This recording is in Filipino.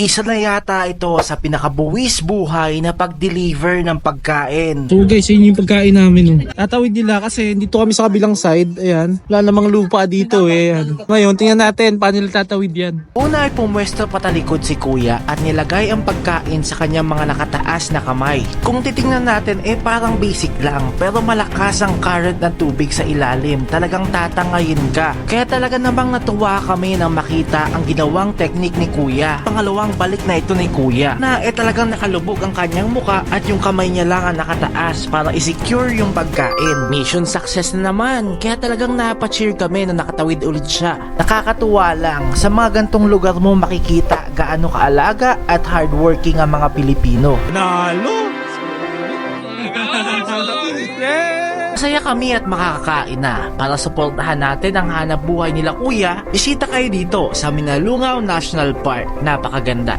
Isa na yata ito sa pinakabuwis buhay na pag-deliver ng pagkain. So guys, yun yung pagkain namin. Oh. Tatawid nila kasi dito kami sa kabilang side. Ayan, wala namang lupa dito eh. Ayan. Ngayon, tingnan natin paano nila tatawid yan. Una ay pumwesto patalikod si kuya at nilagay ang pagkain sa kanyang mga nakataas na kamay. Kung titingnan natin parang basic lang, pero malakas ang current ng tubig sa ilalim. Talagang tatangayin ka. Kaya talaga namang natuwa kami nang makita ang ginawang teknik ni kuya. Pangalawang balik na ito ni kuya na talagang nakalubog ang kanyang muka at yung kamay niya lang ang nakataas para i-secure yung pagkain. Mission success na naman, kaya talagang napacheer kami na nakatawid ulit siya. Nakakatuwa lang, sa mga gantong lugar mo makikita gaano kaalaga at hardworking ang mga Pilipino. Nalo! Masaya kami at makakakain na. Para suportahan natin ang hanap buhay nila kuya, bisita kayo dito sa Minalungaw National Park. Napakaganda